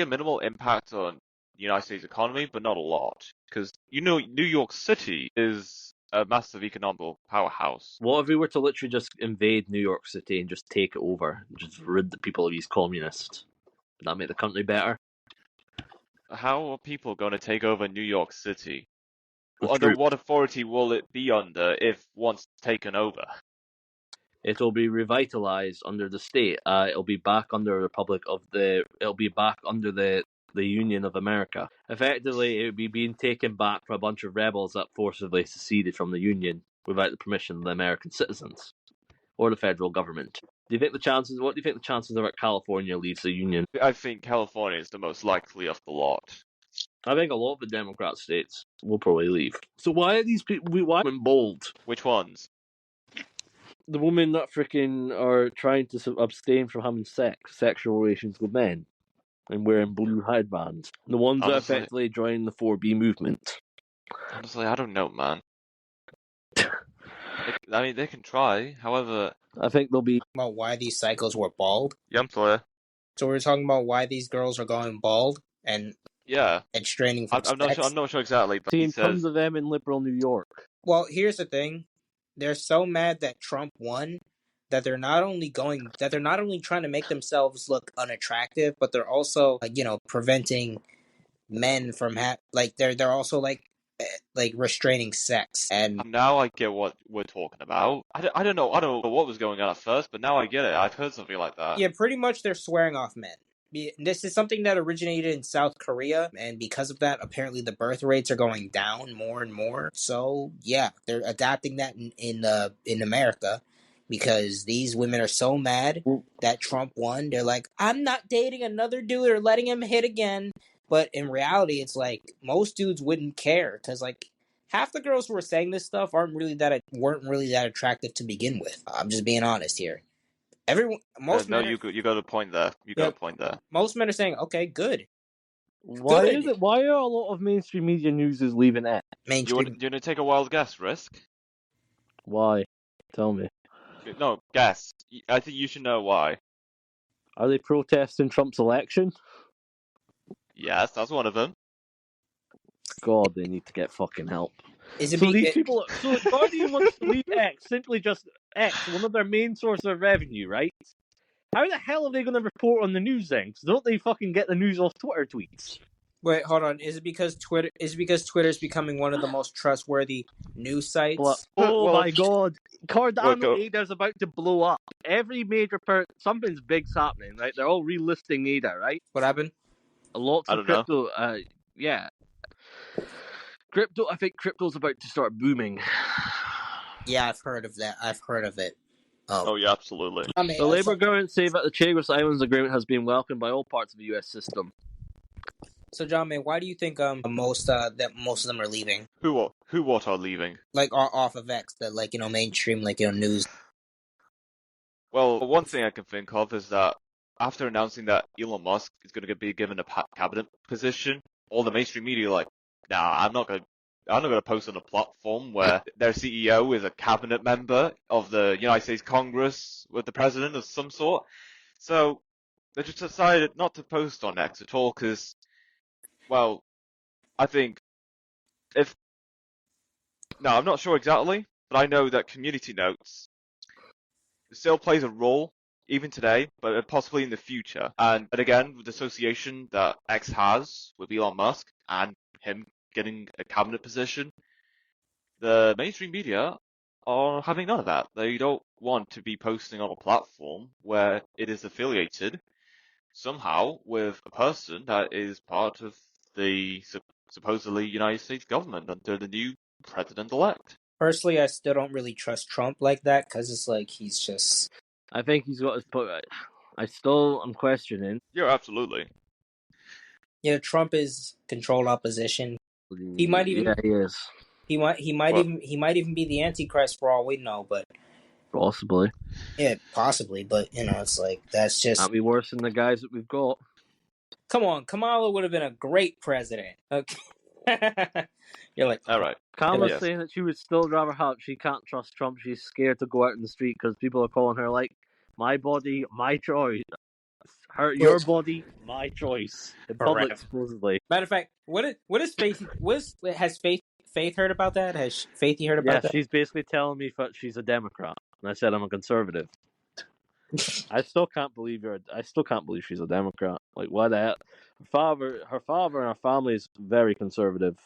minimal impact on the United States economy, but not a lot, because New York City is a massive economic powerhouse. What if we were to literally just invade New York City and just take it over, just rid the people of these communists? Would that make the country better? How are people going to take over New York City? With Under troops. what authority will it be under if once taken over? It'll be revitalized under the state. It'll be back under It'll be back under the Union of America. Effectively, it would be being taken back from a bunch of rebels that forcibly seceded from the Union without the permission of the American citizens or the federal government. What do you think the chances are that California leaves the Union? I think California is the most likely of the lot. I think a lot of the Democrat states will probably leave. So why are these people? Why women bold? Which ones? The women that freaking are trying to abstain from having sexual relations with men, and wearing blue headbands. The ones that effectively join the 4B movement. Honestly, I don't know, man. I mean, they can try. However, I think they'll be about why these cycles were bald. Yeah, I'm sorry. So we're talking about why these girls are going bald and straining from sex. I'm not sure exactly, but seeing tons of them in liberal New York. Well, here's the thing: they're so mad that Trump won that they're not only trying to make themselves look unattractive, but they're also preventing men from they're also restraining sex. And now I get what we're talking about. I don't know what was going on at first, but now I get it. I've heard something like that. Yeah, pretty much they're swearing off men. This is something that originated in South Korea, and because of that, apparently the birth rates are going down more and more. So yeah, they're adapting that in America because these women are so mad that Trump won. They're like, I'm not dating another dude or letting him hit again. But in reality, it's like most dudes wouldn't care because half the girls who were saying this stuff weren't really that attractive to begin with. I'm just being honest here. You got a point there. You got a point there. Most men are saying, "Okay, good." Why are a lot of mainstream media news leaving it? Do you want to take a wild guess, Risk? Why? Tell me. No, guess. I think you should know why. Are they protesting Trump's election? Yes, that's one of them. God, they need to get fucking help. Is it So be these it, people, so the Guardian wants to leave X, simply just X, one of their main sources of revenue, right? How the hell are they going to report on the news then? 'Cause don't they fucking get the news off Twitter tweets? wait, hold on. Is it because Twitter's becoming one of the most trustworthy news But, sites? oh Well, my god, Cardano go. ADA's about to blow up. Every major something's big's happening, right? They're all relisting ADA, right? What happened? Lots I of don't know. crypto, yeah. I think crypto's about to start booming. Yeah, I've heard of that. I've heard of it. Oh yeah, absolutely. I mean, The Labour government say that the Chagos Islands Agreement has been welcomed by all parts of the US system. so John May, why do you think most of them are leaving? What are leaving? Like off of X, the mainstream news. Well, one thing I can think of is that after announcing that Elon Musk is going to be given a cabinet position, all the mainstream media are like, nah, I'm not going to post on a platform where their CEO is a cabinet member of the United States Congress with the president of some sort. So they just decided not to post on X at all because, well, I think I'm not sure exactly, but I know that community notes still plays a role even today, but possibly in the future. And again, with the association that X has with Elon Musk and him getting a cabinet position, the mainstream media are having none of that. They don't want to be posting on a platform where it is affiliated somehow with a person that is part of the supposedly United States government under the new president-elect. Personally, I still don't really trust Trump like that because it's like he's just. I think he's got his I'm questioning. Yeah, absolutely. Yeah, Trump is controlled opposition. He might even. Yeah, he is. He might Well, even be the Antichrist for all we know, but Possibly. yeah, possibly. But it's like that's just. Can't be worse than the guys that we've got. Come on, Kamala would have been a great president. Okay. You're like, all right. Kamala's Yes. saying that she would still rather have. She can't trust Trump. She's scared to go out in the street because people are calling her like, "My body, my choice." Your body, my choice. In public, Correct. supposedly. Matter of fact, has Faith heard about that? Has Faithy heard about Yeah, that? she's basically telling me that she's a Democrat, and I said I'm a conservative. I still can't believe she's a Democrat. Like, why the hell? Her father, and her family is very conservative.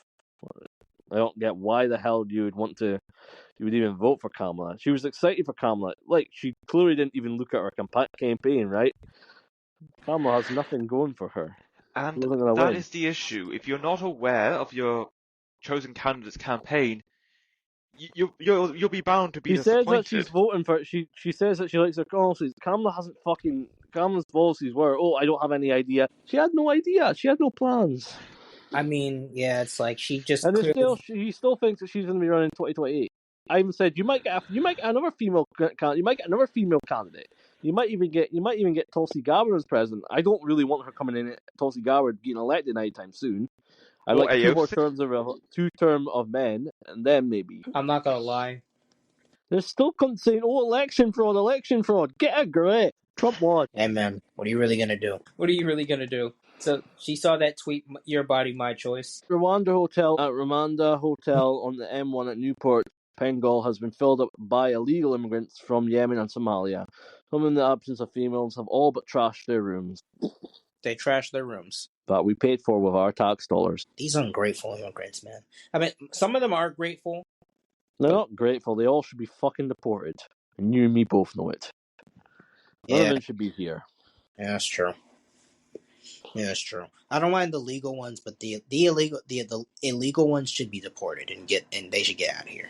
I don't get why the hell you would even vote for Kamala. She was excited for Kamala. Like, she clearly didn't even look at her campaign, right? Kamala has nothing going for her. And She wasn't going to that win. is the issue. If you're not aware of your chosen candidate's campaign, you'll be bound to be She says that she's disappointed. voting for. She says that she likes her policies. Kamala's policies were, oh, I don't have any idea. She had no idea. She had no plans. I mean, yeah, it's like she just. And clearly... he still thinks that she's going to be running in 2028. I even said you might get another female candidate. You might get another female candidate. You might even get Tulsi Gabbard as president. I don't really want her coming in. Tulsi Gabbard getting elected anytime soon. I Or like two more AOC. term of men, and then maybe. I'm not gonna lie. They're still saying, "Oh, election fraud." Get a grip. Trump won. Hey man, what are you really gonna do? What are you really gonna do? So she saw that tweet. Your body, my choice. Rwanda Hotel on the M1 at Newport, Bengal has been filled up by illegal immigrants from Yemen and Somalia. Some in the absence of females have all but trashed their rooms They trash their rooms. that we paid for with our tax dollars. These ungrateful immigrants, man. I mean, some of them are grateful. They're not grateful. They all should be fucking deported. And you and me both know it. None of them should be here. Yeah, that's true. Yeah, that's true. I don't mind the legal ones, but the illegal ones should be deported and they should get out of here.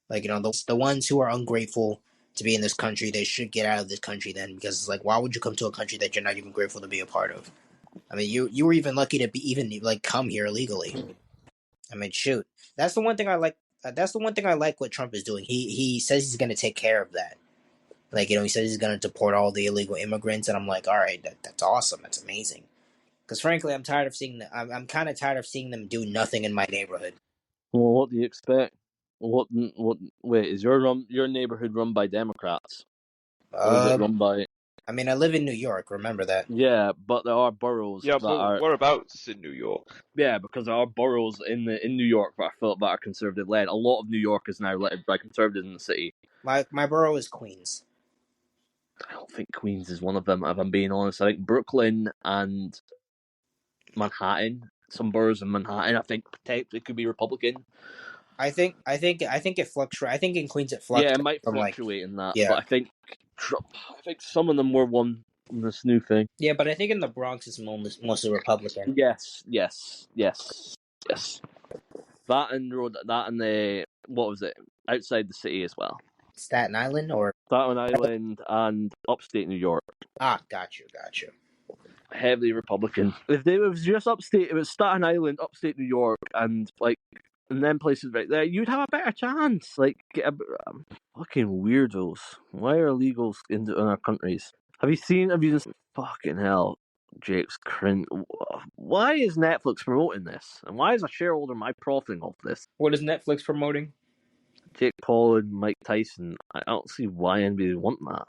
Like the ones who are ungrateful to be in this country, they should get out of this country then, because it's like, why would you come to a country that you're not even grateful to be a part of? I mean, you were even lucky to be even like come here illegally. I mean, shoot, that's the one thing I like. That's the one thing I like what Trump is doing. He says he's going to take care of that. Like, he says he's going to deport all the illegal immigrants, and I'm like, all right, that's awesome. That's amazing. Because frankly, I'm tired of seeing them. I'm kind of tired of seeing them do nothing in my neighborhood. Well, what do you expect? What? Wait, is your neighborhood run by Democrats, or is it run by? I mean, I live in New York. Remember that. Yeah, but there are boroughs Yeah, that but are. whereabouts in New York? Yeah, because there are boroughs in New York that are felt that are conservative led. A lot of New York is now led by conservatives in the city. My borough is Queens. I don't think Queens is one of them. If I'm being honest, I think Brooklyn and Manhattan, some boroughs in Manhattan, I think potentially could be Republican. I think it fluctuates. I think in Queens it Yeah, it fluctuates might from like fluctuate in that, but yeah, I think some of them were one in this new thing. yeah, but I think in the Bronx it's mostly Republican. Yes. That and the what was it outside the city as well. Staten Island or Staten Island and upstate New York, got you. heavily Republican. If it was just upstate, it was Staten Island, upstate New York, and like and then places right there, you'd have a better chance. Like, fucking weirdos. Why are illegals in our countries? Have you seen? Fucking hell, Jake's cringe. Why is Netflix promoting this? And why is a shareholder my profiting off this? What is Netflix promoting? Jake Paul and Mike Tyson. I don't see why anybody would want that.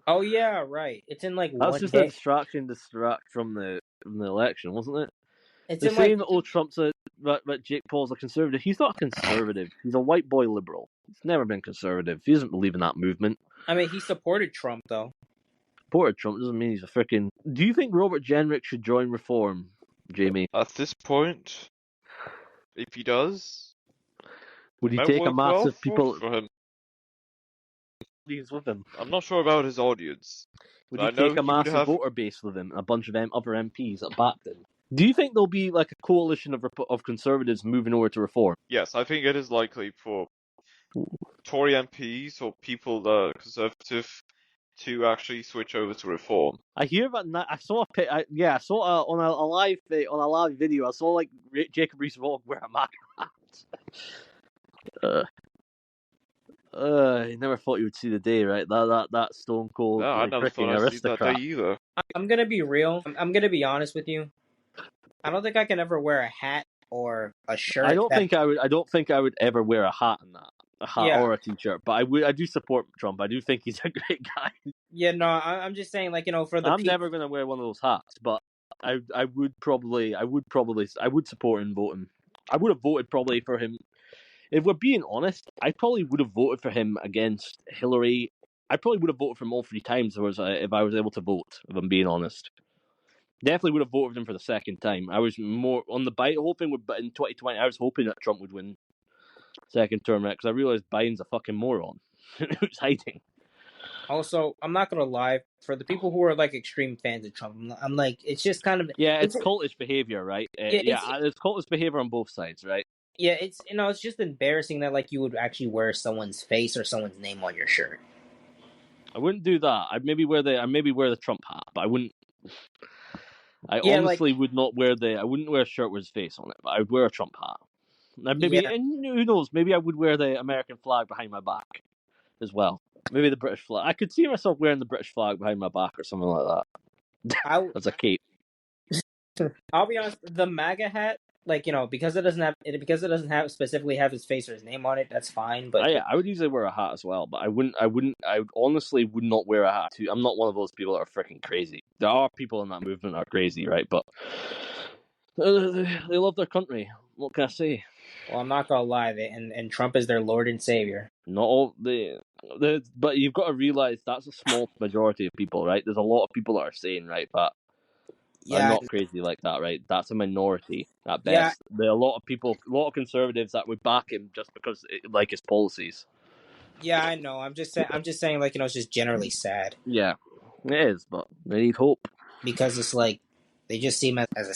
Oh yeah, right. It's in like That's one just a day. distract from the election, wasn't it? It's They're in like saying that Trump's that Jake Paul's a conservative. He's not a conservative. He's a white boy liberal. He's never been conservative. He doesn't believe in that movement. I mean, he supported Trump though. Supported Trump doesn't mean he's a freaking. Do you think Robert Jenrick should join Reform, Jamie? At this point, if he does, Would he might take a work well massive people for him. leads with him? I'm not sure about his audience. Would But he I know take a he would massive have. voter base with him? A bunch of other MPs that backed him. Do you think there'll be like a coalition of conservatives moving over to Reform? Yes, I think it is likely for Tory MPs or people that are conservative to actually switch over to Reform. I hear that. I saw I saw on a live video. I saw like Jacob Rees-Mogg wear a MAGA hat. I never thought you would see the day, right? That stone cold, No, I like, never freaking thought I'd see that aristocrat. day either. I'm gonna be real. I'm gonna be honest with you. I don't think I can ever wear a hat or a shirt. I don't think I would ever wear a hat in that, or a t-shirt. But I do support Trump. I do think he's a great guy. Yeah, no, I'm just saying, like, for the. I'm never gonna wear one of those hats, but I would support him voting. I would have voted probably for him. If we're being honest, I probably would have voted for him against Hillary. I probably would have voted for him all 3 times if I was able to vote, if I'm being honest. Definitely would have voted for him for the second time. I was more on the Biden, hoping in 2020, I was hoping that Trump would win second term, right? Because I realized Biden's a fucking moron. Who's hiding? Also, I'm not gonna lie. For the people who are like extreme fans of Trump, I'm like, it's just kind of it's cultish behavior, right? It's cultish behavior on both sides, right? Yeah, it's just embarrassing that like you would actually wear someone's face or someone's name on your shirt. I wouldn't do that. I'd maybe wear the Trump hat, but I wouldn't. I honestly would not wear I wouldn't wear a shirt with his face on it, but I would wear a Trump hat. And and who knows? Maybe I would wear the American flag behind my back as well. Maybe the British flag. I could see myself wearing the British flag behind my back or something like that. As a cape. I'll be honest. The MAGA hat, like because it doesn't specifically have his face or his name on it, that's fine. But I would usually wear a hat as well, but I honestly would not wear a hat too. I'm not one of those people that are freaking crazy. There are people in that movement that are crazy, right? But they love their country. What can I say? Well, I'm not gonna lie, and Trump is their Lord and Savior. Not all but you've got to realize that's a small majority of people, right? There's a lot of people that are saying, right, but I'm not crazy like that, right? That's a minority at best. Yeah. There are a lot of conservatives that would back him just because like his policies. Yeah, I know. I'm just saying, like it's just generally sad. Yeah, it is, but they need hope because it's like they just see him as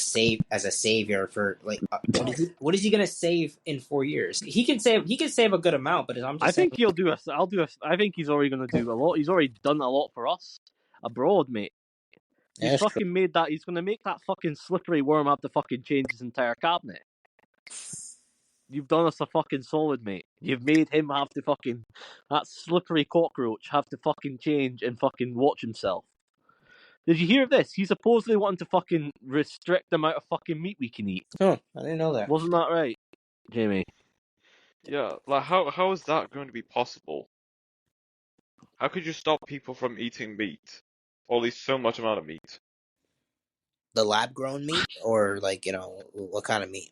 a savior for like what is he gonna save in 4 years? He can save a good amount, but I think he'll do I think he's already gonna do a lot. He's already done a lot for us abroad, mate. He's fucking made that. He's gonna make that fucking slippery worm have to fucking change his entire cabinet. You've done us a fucking solid, mate. You've made him have to fucking that slippery cockroach have to fucking change and fucking watch himself. Did you hear this? He's supposedly wanting to fucking restrict the amount of fucking meat we can eat. Oh, I didn't know that. Wasn't that right, Jamie? Yeah, like how is that going to be possible? How could you stop people from eating meat? Or at least so much amount of meat? The lab grown meat, or like what kind of meat?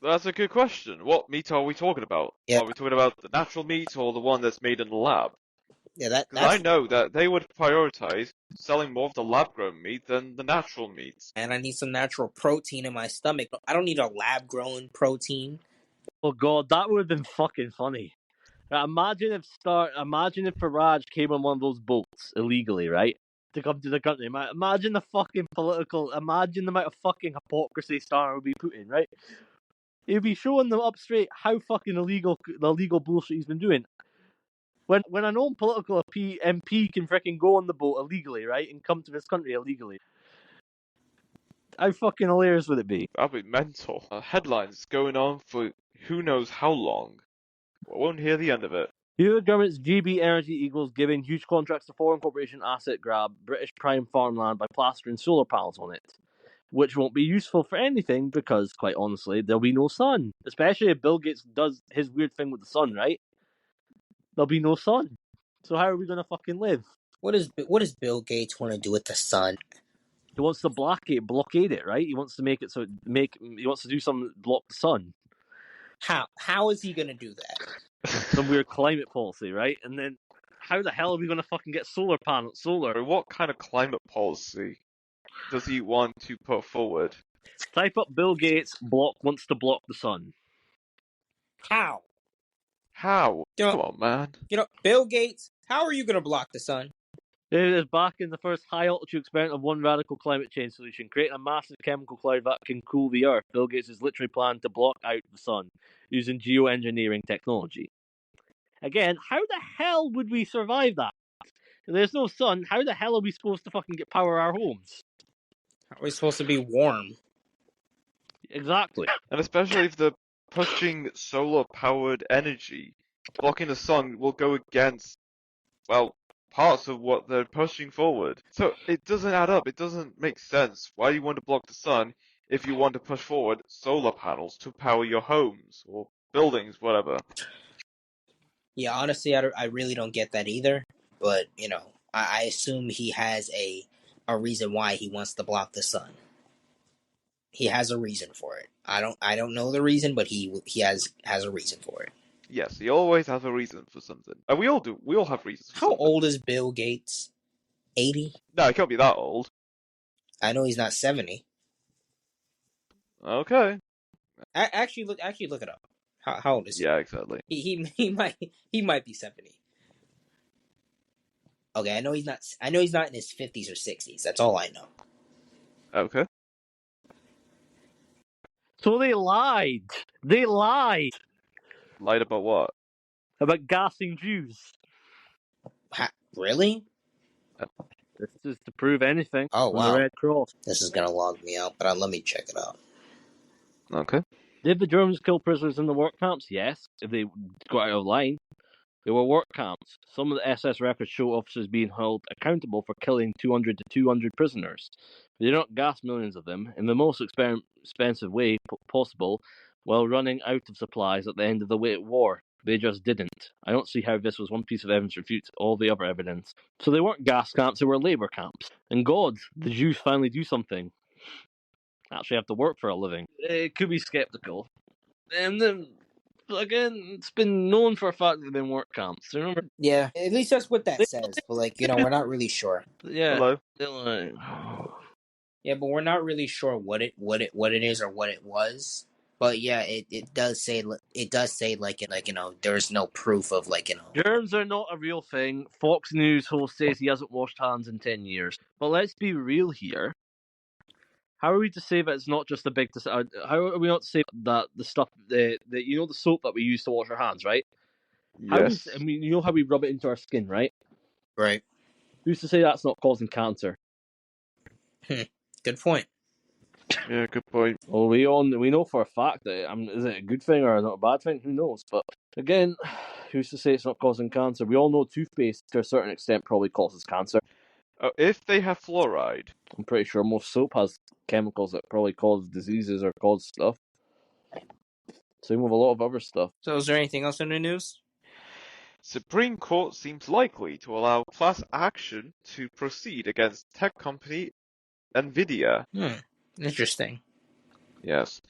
That's a good question. What meat are we talking about? Yeah, Are we talking about the natural meat or the one that's made in the lab? yeah. That Because I that's know that they would prioritize selling more of the lab-grown meat than the natural meat. and I need some natural protein in my stomach. I don't need a lab grown protein. Oh god, that would have been fucking funny. Right, imagine if Farage came on one of those boats illegally, right? To come to the country. Imagine the fucking imagine the amount of fucking hypocrisy Star would be put in, right? He'd be showing them up straight how fucking illegal the illegal bullshit he's been doing. When a known political MP can freaking go on the boat illegally, right, and come to this country illegally, how fucking hilarious would it be? That'd be mental. Headlines going on for who knows how long. We won't hear the end of it. The government's GB Energy Eagles giving huge contracts to foreign corporation asset grab British prime farmland by plastering solar panels on it, which won't be useful for anything because, quite honestly, there'll be no sun. Especially if Bill Gates does his weird thing with the sun, right? There'll be no sun. So how are we gonna fucking live? What does Bill Gates want to do with the sun? He wants to blockade it, right? He wants to make it so he wants to do something that block the sun. How is he gonna do that? Some weird climate policy, right? And then how the hell are we gonna fucking get solar? What kind of climate policy does he want to put forward? Type up Bill Gates wants to block the sun. How? How? You know, Come on, man. Bill Gates. How are you gonna block the sun? It is back in the first high-altitude experiment of one radical climate change solution, creating a massive chemical cloud that can cool the Earth. Bill Gates is literally planning to block out the sun using geoengineering technology. Again, how the hell would we survive that? If there's no sun, how the hell are we supposed to fucking get power our homes? How are we supposed to be warm? Exactly. And especially if they're pushing solar-powered energy, blocking the sun will go against, well, parts of what they're pushing forward. So it doesn't add up. It doesn't make sense. Why do you want to block the sun if you want to push forward solar panels to power your homes or buildings, whatever? Yeah, honestly, I really don't get that either. But I assume he has a reason why he wants to block the sun. He has a reason for it. I don't know the reason, but he has a reason for it. Yes, he always has a reason for something. And we all do. We all have reasons for How something. old is Bill Gates? 80? No, he can't be that old. I know he's not 70. Okay. Actually look it up. How old is he? Yeah, exactly. He might be 70. Okay, I know he's not in his 50s or 60s. That's all I know. Okay. So they lied. They lied Lied about what? about gassing Jews. Really? This is to prove anything Oh from wow. the Red Cross. This is gonna log me out, but let me check it out. Okay. Did the Germans kill prisoners in the work camps? Yes, if they got out of line. They were work camps. Some of the SS records show officers being held accountable for killing 200 to 200 prisoners. They did not gas millions of them in the most expensive way possible while running out of supplies at the end of the war. They just didn't. I don't see how this was one piece of evidence refutes all the other evidence. So they weren't gas camps, they were labour camps. And God, the Jews finally do something. Actually have to work for a living. It could be sceptical. And then again, it's been known for a fact that they've been work camps. Remember? Yeah, at least that's what that says. But we're not really sure. Yeah. Hello. Yeah, but we're not really sure what it is or what it was. But yeah, it does say there's no proof of Germs are not a real thing. Fox News host says he hasn't washed hands in 10 years. But let's be real here. How are we to say that it's not just a big... How are we not to say that the stuff... the soap that we use to wash our hands, right? Yes. You know how we rub it into our skin, right? Right. Who's to say that's not causing cancer? Good point. Yeah, good point. Well, we know for a fact that is it a good thing or not a bad thing? Who knows? But again, who's to say it's not causing cancer? We all know toothpaste to a certain extent probably causes cancer. Oh, if they have fluoride. I'm pretty sure most soap has chemicals that probably cause diseases or cause stuff. Same with a lot of other stuff. So, is there anything else in the news? Supreme Court seems likely to allow class action to proceed against tech company Nvidia. Interesting. Yes.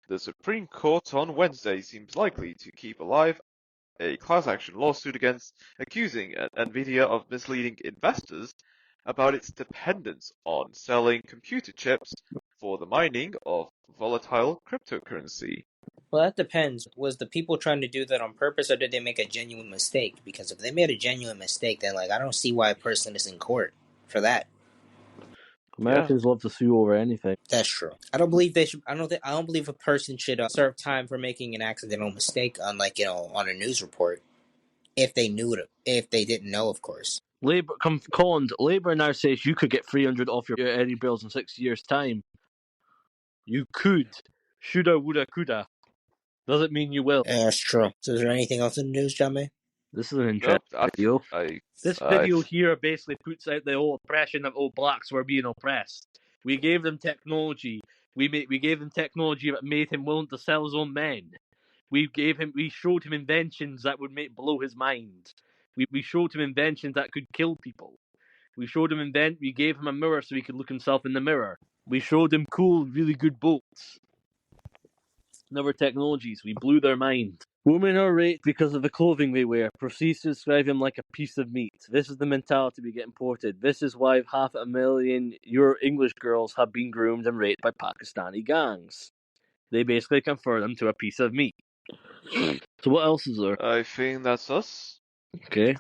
The Supreme Court on Wednesday seems likely to keep alive a class action lawsuit accusing Nvidia of misleading investors about its dependence on selling computer chips for the mining of volatile cryptocurrency. Well, that depends. Was the people trying to do that on purpose, or did they make a genuine mistake? Because if they made a genuine mistake, then I don't see why a person is in court for that. Americans love to sue over anything. That's true. I don't believe they should. I don't believe a person should serve time for making an accidental mistake on on a news report if they knew it. If they didn't know, of course. Labour now says you could get 300 off your Eddie bills in 6 years' time. You could. Shoulda, woulda, coulda. Doesn't mean you will. Yeah, that's true. So, is there anything else in the news, John May? This is an Nope, interesting video. This video I've- here basically puts out the whole oppression that all blacks were being oppressed. We gave them technology. We gave them technology that made him willing to sell his own men. We showed him inventions that would blow his mind. We showed him inventions that could kill people. We gave him a mirror so he could look himself in the mirror. We showed him cool, really good boats. And other technologies. We blew their mind. Women are raped because of the clothing they wear. Proceeds to describe him like a piece of meat. This is the mentality we get imported. This is why 500,000 your English girls have been groomed and raped by Pakistani gangs. They basically convert them to a piece of meat. So what else is there? I think that's us. Okay.